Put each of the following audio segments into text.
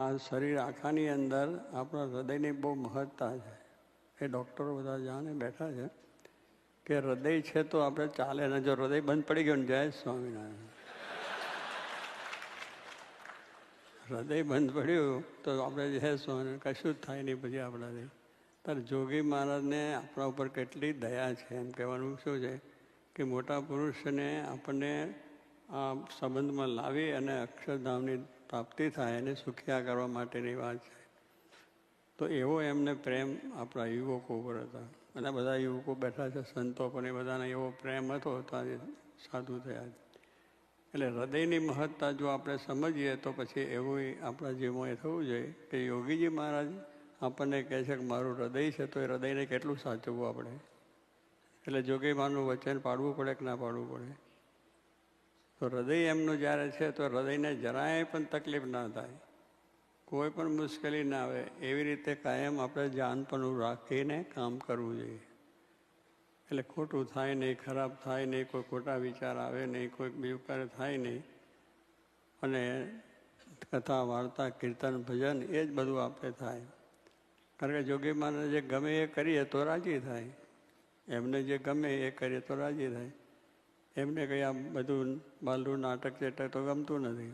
આ શરીર આખાની અંદર આપણા હૃદયની બહુ મહત્તા છે. એ ડૉક્ટરો બધા જાણે બેઠા છે કે હૃદય છે તો આપણે ચાલે ને, જો હૃદય બંધ પડી ગયું ને, જય સ્વામિનારાયણ, હૃદય બંધ પડ્યું તો આપણે જય સ્વામિનારાયણ, કશું જ થાય નહીં પછી આપણાથી. ત્યારે જોગી મહારાજને આપણા ઉપર કેટલી દયા છે. એમ કહેવાનું શું છે કે મોટા પુરુષને આપણને આ સંબંધમાં લાવી અને અક્ષરધામની પ્રાપ્તિ થાય એને સુખિયા કરવા માટેની વાત છે. તો એવો એમને પ્રેમ આપણા યુવકો ઉપર હતા. અને બધા યુવકો બેઠા છે, સંતો પણ એ બધાને એવો પ્રેમ હતો તો આજે સાધુ થયા. એટલે હૃદયની મહત્તા જો આપણે સમજીએ તો પછી એવું આપણા જીવનમાં એ થવું જોઈએ કે યોગીજી મહારાજ આપણને કહે છે કે મારું હૃદય છે, તો એ હૃદયને કેટલું સાચવવું આપણે. એટલે જોગી મહારાજનું વચન પાડવું પડે કે ના પાડવું પડે. તો હૃદય એમનું જ્યારે છે તો હૃદયને જરાય પણ તકલીફ ના થાય, કોઈ પણ મુશ્કેલી ના આવે, એવી રીતે કાયમ આપણે જાનપણું રાખીને કામ કરવું જોઈએ. એટલે ખોટું થાય નહીં, ખરાબ થાય નહીં, કોઈ ખોટા વિચાર આવે નહીં, કોઈ બીજું કાર્ય થાય નહીં. અને કથા, વાર્તા, કીર્તન, ભજન એ જ બધું આપણે થાય. કારણ કે જોગી મહારાજ જે ગમે એ કરીએ તો રાજી થાય. એમને જે ગમે એ કરીએ તો રાજી થાય. એમને કંઈ આ બધું બાલરું નાટક ચેટક તો ગમતું નથી.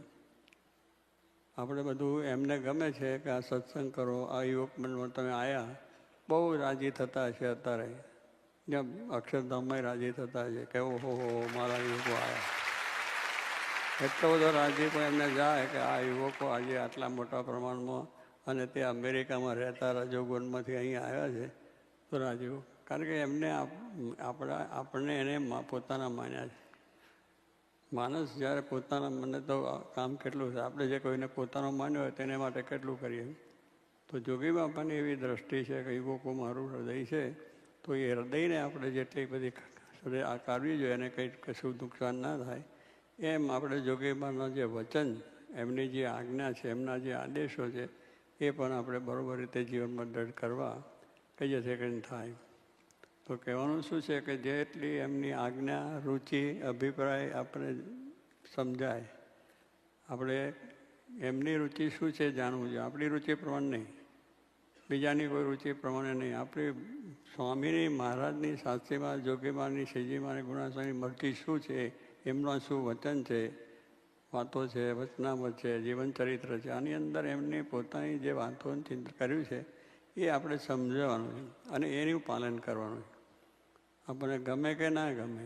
આપણે બધું એમને ગમે છે કે આ સત્સંગ કરો, આ યુવક મનમાં તમે આવ્યા, બહુ રાજી થતા હશે અત્યારે. જેમ અક્ષરધામમાં રાજી થતા છે કે ઓહો મારા યુવકો આવ્યા. એટલો બધો રાજી પણ એમને જાય કે આ યુવકો આજે આટલા મોટા પ્રમાણમાં અને તે અમેરિકામાં રહેતા રજોગુણમાંથી અહીંયા આવ્યા છે તો રાજીવ. કારણ કે એમને આપણને એને પોતાના માન્યા છે. માણસ જ્યારે પોતાના મને તો કામ કેટલું છે, આપણે જે કોઈને પોતાનો માન્યો હોય તેને માટે કેટલું કરીએ. તો જોગી બાપાની એવી દ્રષ્ટિ છે કે યુવકો મારું હૃદય છે, તો એ હૃદયને આપણે જેટલી બધી આકારવી જોઈએ અને કંઈ કશું નુકસાન ના થાય એમ આપણે જોગી બાપાના જે વચન, એમની જે આજ્ઞા છે, એમના જે આદેશો છે એ પણ આપણે બરાબર રીતે જીવનમાં દૃઢ કરવા કહીએ છીએ કે થાય. તો કહેવાનું શું છે કે જેટલી એમની આજ્ઞા, રુચિ, અભિપ્રાય આપણે સમજાય, આપણે એમની રુચિ શું છે જાણવું જોઈએ. આપણી રુચિ પ્રમાણે નહીં, બીજાની કોઈ રુચિ પ્રમાણે નહીં. આપણી સ્વામીની, મહારાજની, શાસ્ત્રીમાં, જોગીમાની, શ્રીજીમાની, ગુણાસાની મરજી શું છે, એમના શું વચન છે, વાતો છે, વચનામત છે, જીવનચરિત્ર છે, આની અંદર એમની પોતાની જે વાતોનું ચિંતન કર્યું છે એ આપણે સમજવાનું છે અને એનું પાલન કરવાનું છે. આપણને ગમે કે ના ગમે,